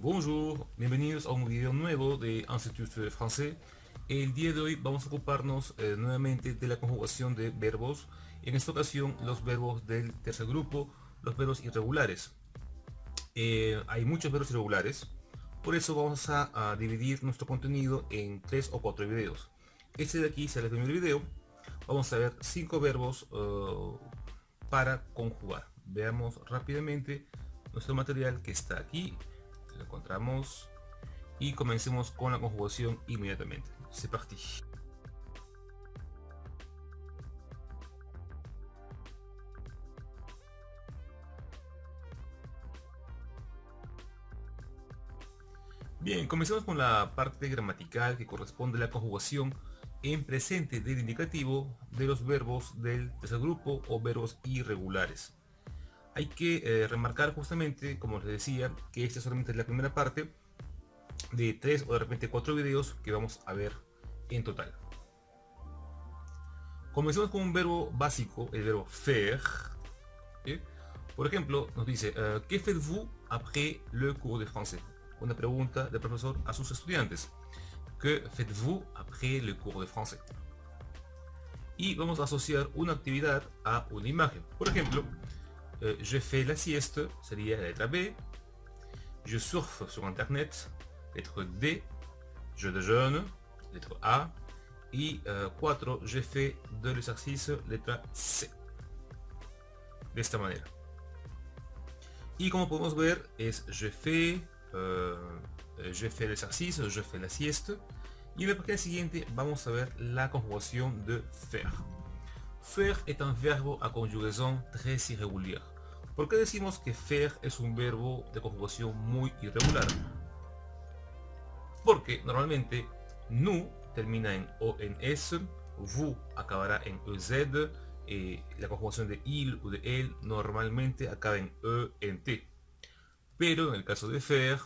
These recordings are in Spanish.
Bonjour, bienvenidos a un video nuevo de Institut de Français. El día de hoy vamos a ocuparnos nuevamente de la conjugación de verbos. En esta ocasión los verbos del tercer grupo, los verbos irregulares. Hay muchos verbos irregulares, por eso vamos a dividir nuestro contenido en 3 o 4 videos. Este de aquí será el primer video. Vamos a ver 5 verbos para conjugar. Veamos rápidamente nuestro material que está aquí. Lo encontramos y comencemos con la conjugación inmediatamente. C'est parti. Bien, comencemos con la parte gramatical que corresponde a la conjugación en presente del indicativo de los verbos del tercer grupo o verbos irregulares. Hay que remarcar justamente, como les decía, que esta solamente es la primera parte de 3 o de repente 4 videos que vamos a ver en total. Comencemos con un verbo básico, el verbo faire. ¿Sí? Por ejemplo, nos dice, ¿qué faites-vous après le cours de français? Una pregunta del profesor a sus estudiantes. ¿Qué faites-vous après le cours de français? Y vamos a asociar una actividad a una imagen. Por ejemplo, je fais la sieste, sería la letra B. Je surfe sur internet, lettre D. Je déjeune, lettre A. Y 4, je fais de l'exercice, letra C. De esta manera. Y como podemos ver es je fais l'exercice, je fais la sieste. Y en la página siguiente vamos a ver la conjugación de faire. Faire est un verbo à conjugaison très irrégulière. ¿Por qué decimos que faire es un verbo de conjugación muy irregular? Porque normalmente nous termina en ONS, vous acabará en EZ, la conjugación de il o de él normalmente acaba en ENT. Pero en el caso de faire,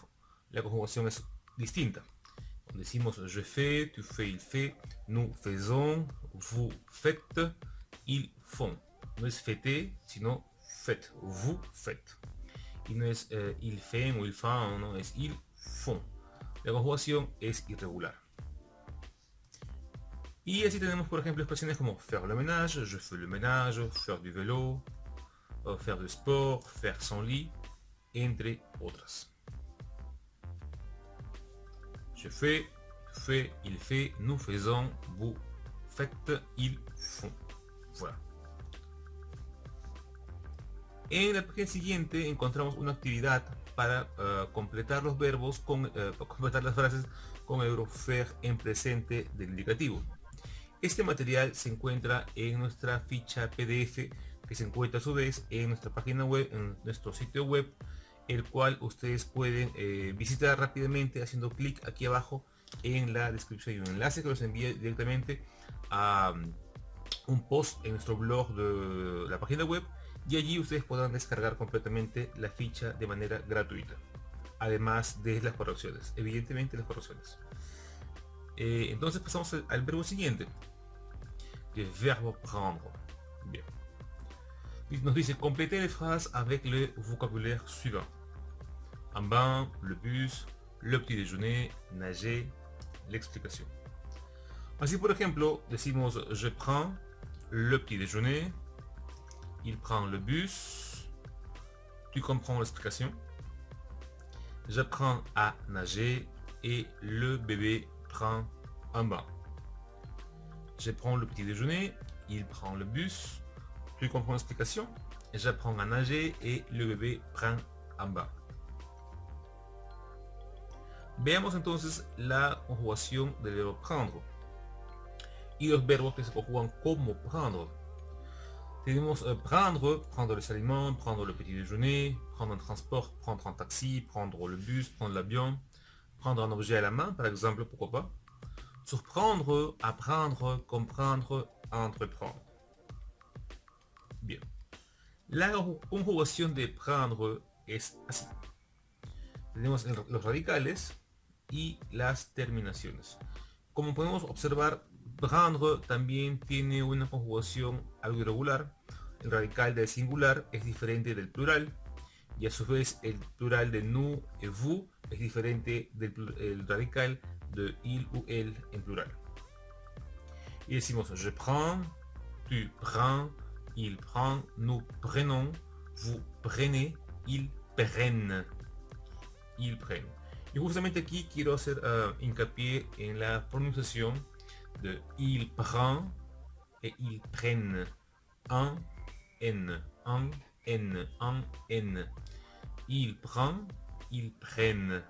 la conjugación es distinta. Decimos je fais, tu fais, il fait, nous faisons, vous faites, ils font. No es fêter, sino faites, vous faites. Y no es ils font o ils font, no es ils font. La conjugación es irregular. Y así tenemos, por ejemplo, expresiones como faire le ménage, je fais le ménage, faire du vélo, faire du sport, faire son lit, entre otras. Je fais, tu fais, il fait, nous faisons, vous faites, ils font. Voilà. En la página siguiente encontramos una actividad para completar los verbos, completar las frases con el verbo faire en presente del indicativo. Este material se encuentra en nuestra ficha PDF que se encuentra a su vez en nuestra página web, en nuestro sitio web, el cual ustedes pueden visitar rápidamente haciendo clic aquí abajo en la descripción. Hay un enlace que los envía directamente a un post en nuestro blog de la página web y allí ustedes podrán descargar completamente la ficha de manera gratuita, además de las correcciones, evidentemente las correcciones. Entonces pasamos al verbo siguiente, el verbo prendre. Bien. Nos dice compléter les phrases avec le vocabulaire suivant: un bain, le bus, le petit déjeuner, nager, l'explication. Así por ejemplo decimos je prends le petit déjeuner, il prend le bus, tu comprends l'explication, j'apprends à nager et le bébé prend un bain. Je prends le petit déjeuner, il prend le bus, tu comprends l'explication, j'apprends à nager et le bébé prend un bain. Veamos entonces la conjugación del verbo prendre y los verbos que se conjugan como prendre. Tenemos prendre, prendre les aliments, prendre le petit déjeuner, prendre un transport, prendre un taxi, prendre le bus, prendre l'avion, prendre un objet à la main, par exemple, pourquoi pas. Surprendre, apprendre, comprendre, entreprendre. Bien. La conjugación de prendre es así. Tenemos los radicales y las terminaciones. Como podemos observar, prendre también tiene una conjugación algo irregular. El radical del singular es diferente del plural y a su vez el plural de nous et vous es diferente del el radical de il ou elle en plural. Y decimos je prends, tu prends, il prend, nous prenons, vous prenez, ils prennent. Ils prennent. Y justamente aquí quiero hacer hincapié en la pronunciación de il prend et ils prennent. Un, n, un, n, un, n. Il prend, ils prennent.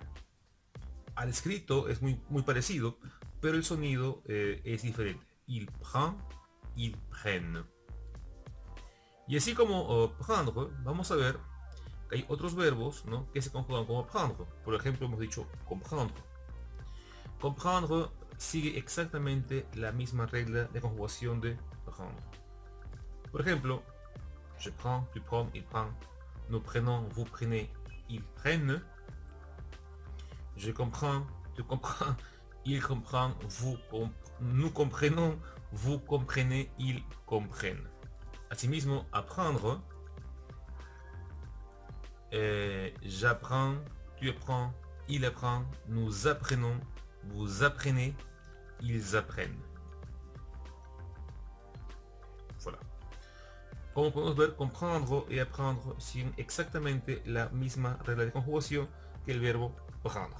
Al escrito es muy parecido, pero el sonido es diferente. Il prend, ils prennent. Y así como prendre, vamos a ver que hay otros verbos, ¿no?, que se conjugan como prendre. Por ejemplo, hemos dicho comprendre. Comprendre sigue exactamente la misma regla de conjugación de prendre. Por ejemplo, je prends, tu prends, il prend, nous prenons, vous prenez, ils prennent. Je comprends, tu comprends, il comprend, nous comprenons, vous comprenez, ils comprennent. Asimismo, apprendre, j'apprends, tu apprends, il apprend, nous apprenons, vous apprenez, ils apprennent. Voilà. Como podemos ver, comprendre y apprendre siguen exactamente la misma regla de conjugación que el verbo prendre.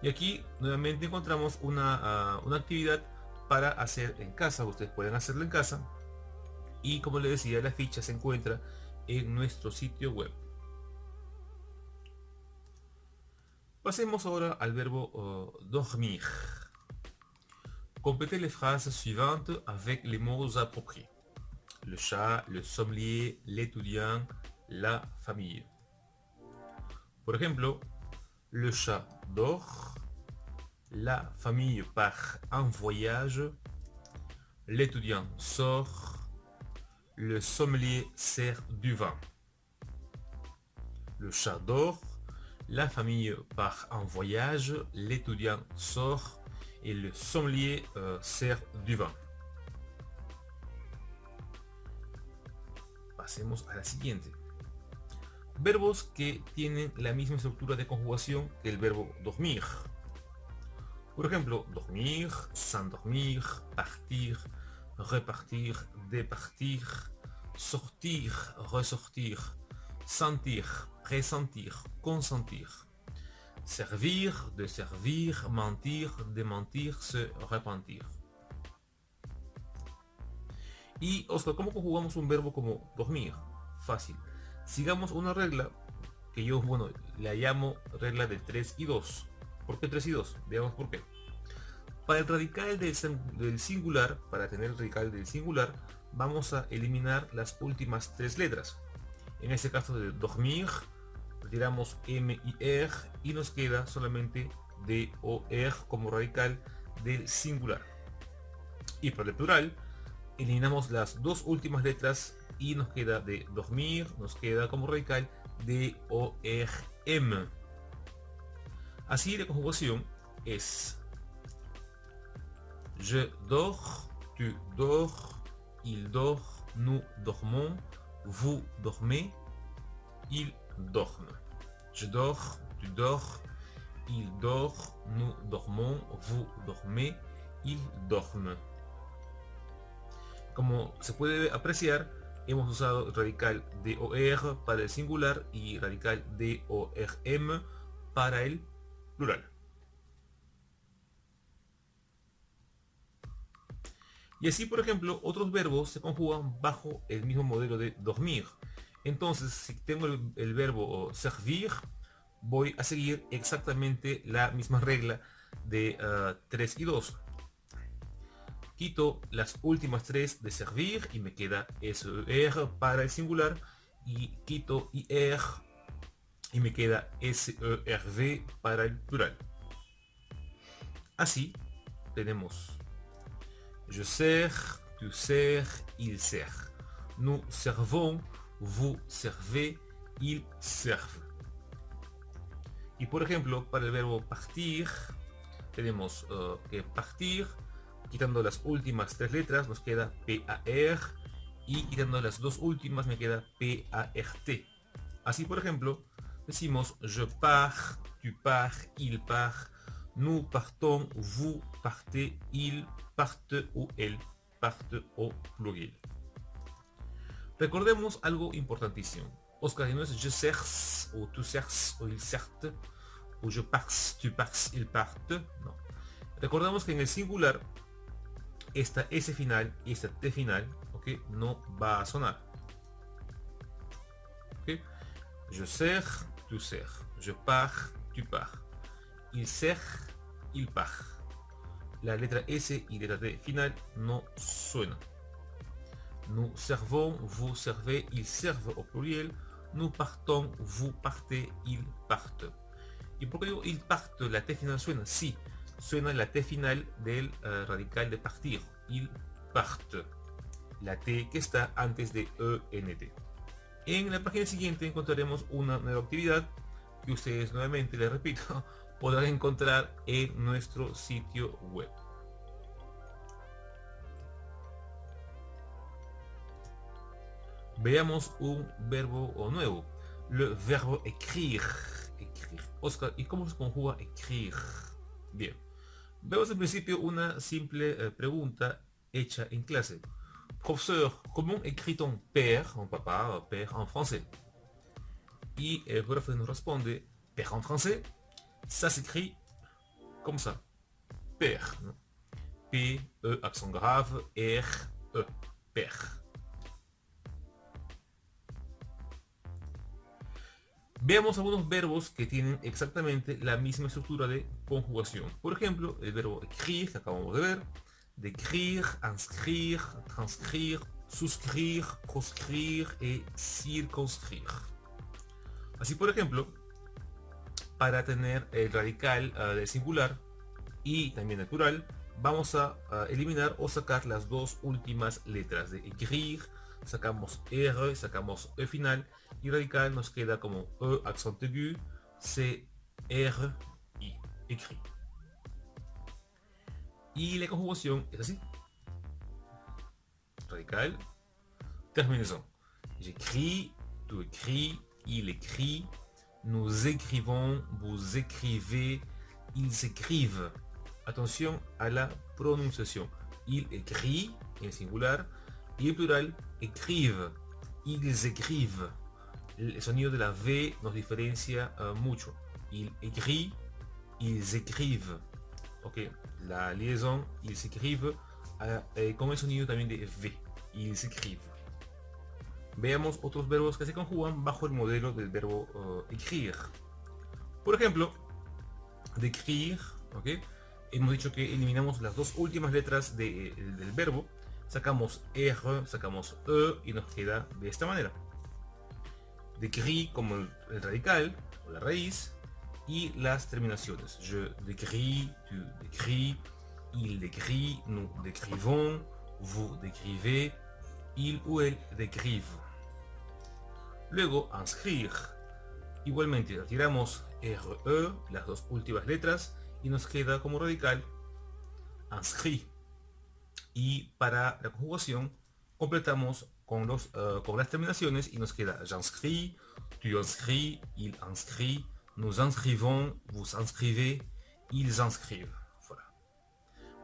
Y aquí nuevamente encontramos una actividad para hacer en casa. Ustedes pueden hacerlo en casa. Y como les decía, la ficha se encuentra en nuestro sitio web. Pasemos ahora al verbo dormir. Complétez les phrases suivantes avec les mots appropriés. Le chat, le sommelier, l'étudiant, la famille. Por ejemplo, le chat dort, la famille part en voyage, l'étudiant sort, le sommelier sert du vin. Le chat dort, la famille part en voyage, l'étudiant sort et le sommelier sert du vin. Pasemos a la siguiente. Verbos que tienen la misma estructura de conjugación que el verbo dormir. Por ejemplo, dormir, s'endormir, partir, repartir, départir, sortir, ressortir, sentir, pressentir, consentir, servir, de servir, mentir, de mentir, se repentir. Y Oscar, ¿cómo conjugamos un verbo como dormir? Fácil. Sigamos una regla que yo, bueno, la llamo regla de 3 y 2. ¿Por qué 3 y 2? Veamos por qué. Para el radical del singular, para tener el radical del singular, vamos a eliminar las últimas 3 letras. En este caso de dormir, retiramos M y R y nos queda solamente D o R como radical del singular. Y para el plural, eliminamos las 2 últimas letras y nos queda de dormir, nos queda como radical D o R M. Así la conjugación es je dors, tu dors, il dort, nous dormons, vous dormez, ils dorment. Je dors, tu dors, il dort, nous dormons, vous dormez, ils dorment. Como se puede apreciar, hemos usado radical DOR para el singular y radical DORM para el plural. Y así, por ejemplo, otros verbos se conjugan bajo el mismo modelo de dormir. Entonces, si tengo el verbo servir, voy a seguir exactamente la misma regla de 3 y 2. Quito las últimas 3 de servir y me queda SER para el singular, y quito IR y me queda SERV para el plural. Así tenemos je sers, tu sers, il sert. Nous servons, vous servez, ils servent. Y por ejemplo, para el verbo partir, tenemos que partir, quitando las últimas 3 letras, nos queda PAR y quitando las dos últimas me queda P-A-R-T. Así por ejemplo, decimos je pars, tu pars, il part, nous partons, vous partez, il parte ou elle parte au pluriel. Recordemos algo importantísimo. Oscar, no es je cerce, o tu cerces, o il certe, o je pars, tu pars, il parte. No. Recordamos que en el singular, esta S final y esta T final, ¿okay?, no va a sonar. ¿Okay? Je serre, tu serres. Je pars, tu pars. Il serre, il part. La letra S y letra T final no suena. Nous servons, vous servez, ils servent au pluriel. Nous partons, vous partez, ils partent. ¿Y por qué digo il parte? La T final suena. Sí, suena la T final del radical de partir. Il parte. La T que está antes de ENT. En la página siguiente encontraremos una nueva actividad que ustedes, nuevamente les repito, podrán encontrar en nuestro sitio web. Veamos un verbo nuevo. Le verbo écrire. Écrire. Oscar, ¿y cómo se conjuga écrire? Bien. Vemos en principio una simple pregunta hecha en clase. Professeur, comment écrit-on père, en papa, père en français? Y el profe nos responde, père en français, ça s'écrit comme ça. Père. ¿No? P, E, accent grave, R, E. Père. Veamos algunos verbos que tienen exactamente la misma estructura de conjugación. Por ejemplo, el verbo écrire, que acabamos de ver, d'écrire, inscrire, transcrire, suscrire, proscrire y circunscrire. Así por ejemplo, para tener el radical del singular y también del plural, vamos a eliminar o sacar las dos últimas letras de écrire. Sacamos R, sacamos E final y radical nos queda como E accent aigu, C, R, I, écrit. Y la conjugación es así. Radical, terminaison. J'écris, tu écris, il écrit, nous écrivons, vous écrivez, ils écrivent. Attention à la prononciación. Il écrit en singular y en plural écrivent, ils écrivent. El sonido de la V nos diferencia mucho. Il écrit, ils écrivent. Ok, la liaison, ils écrivent con el sonido también de V. Ils écrivent. Veamos otros verbos que se conjugan bajo el modelo del verbo écrire. Por ejemplo, d'écrire, ¿okay? Hemos dicho que eliminamos las dos últimas letras del verbo, sacamos R, sacamos E y nos queda de esta manera. D'écrit como el radical o la raíz y las terminaciones. Je décris, tu décris, il décrit, nous décrivons, vous décrivez, il ou elle décrive. Luego, inscrire. Igualmente retiramos RE, las dos últimas letras, y nos queda como radical inscrit. Y para la conjugación completamos con las terminaciones y nos queda j'inscris, tu inscris, il inscrit, nous inscrivons, vous inscrivez, ils inscrivent. Fuera.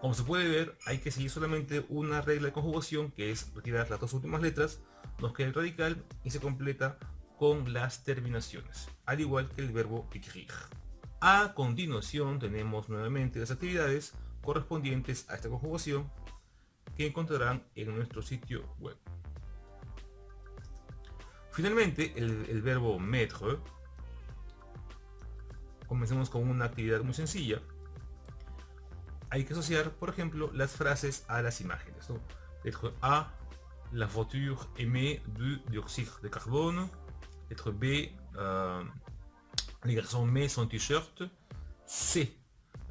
Como se puede ver, hay que seguir solamente una regla de conjugación, que es retirar las dos últimas letras, nos queda el radical y se completa con las terminaciones, al igual que el verbo écrire. A continuación tenemos nuevamente las actividades correspondientes a esta conjugación que encontrarán en nuestro sitio web. Finalmente, el verbo mettre. Comencemos con una actividad muy sencilla. Hay que asociar, por ejemplo, las frases a las imágenes, ¿no? Lettre A, la voiture émet du dioxyde de carbone. Lettre B, les garçons mettent son t-shirt. C,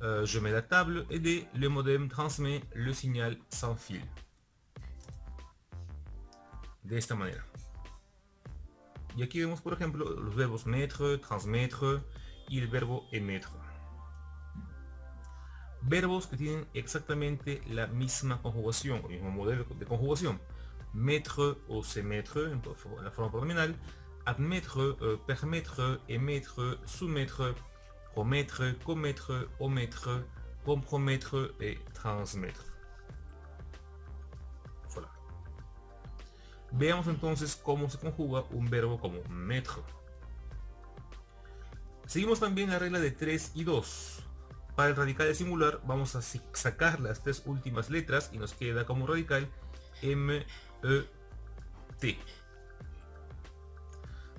je mets la table. Et D, le modem transmet le signal sans fil. De esta manera. Y aquí vemos, por ejemplo, los verbos mettre, transmettre y el verbo émettre. Verbos que tienen exactamente la misma conjugación, o el mismo modelo de conjugación. mettre ou se mettre en la forma pronominal, admettre, permettre, émettre, soumettre, promettre, commettre, omettre, compromettre et transmettre. Voilà. Veamos entonces cómo se conjuga un verbo como mettre. Seguimos también la regla de 3 y 2. Para el radical de singular vamos a sacar las tres últimas letras y nos queda como radical M, E, T.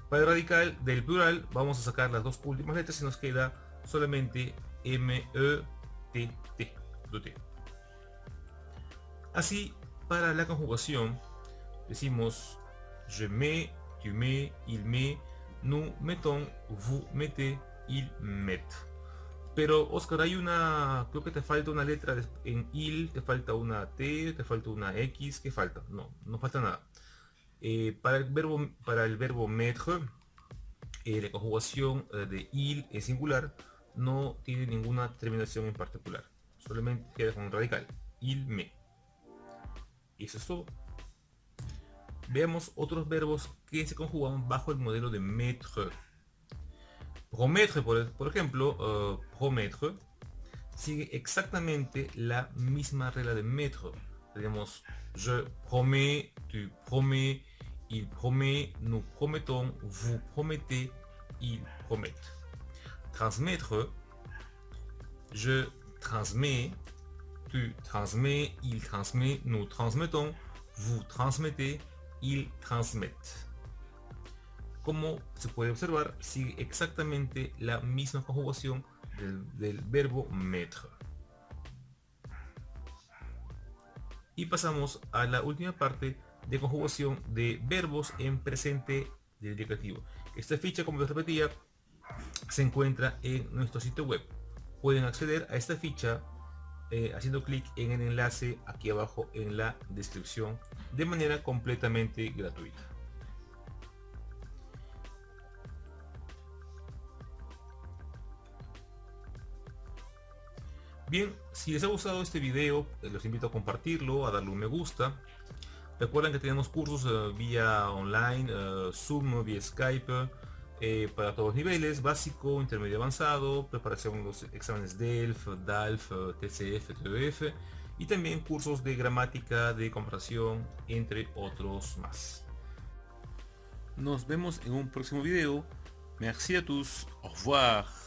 Para el radical del plural vamos a sacar las dos últimas letras y nos queda solamente M, E, T, T. Así, para la conjugación decimos je mets, tu mets, il met, nous mettons, vous mettez, il met. Pero Oscar, hay creo que te falta una letra en il, te falta una T, te falta una X, ¿qué falta? No falta nada. Para el verbo mettre, la conjugación de il en singular no tiene ninguna terminación en particular. Solamente queda con un radical. Il met. Y eso es todo. Veamos otros verbos que se conjugan bajo el modelo de mettre. Promettre, por ejemplo, promettre sigue exactamente la misma regla de mettre. Tenemos je promets, tu promets, il promet, nous promettons, vous promettez, il promet. Transmettre, je transmets, tu transmets, il transmet, nous transmettons, vous transmettez, il transmette. Como se puede observar, sigue exactamente la misma conjugación del verbo mettre. Y pasamos a la última parte de conjugación de verbos en presente del indicativo. Esta ficha, como les repetía, se encuentra en nuestro sitio web. Pueden acceder a esta ficha haciendo clic en el enlace aquí abajo en la descripción de manera completamente gratuita. Bien, si les ha gustado este video, los invito a compartirlo, a darle un me gusta. Recuerden que tenemos cursos vía online, Zoom, vía Skype, para todos los niveles, básico, intermedio, avanzado, preparación de los exámenes DELF, DALF, TCF, TOEF, y también cursos de gramática, de conversación, entre otros más. Nos vemos en un próximo video. Merci à tous. Au revoir.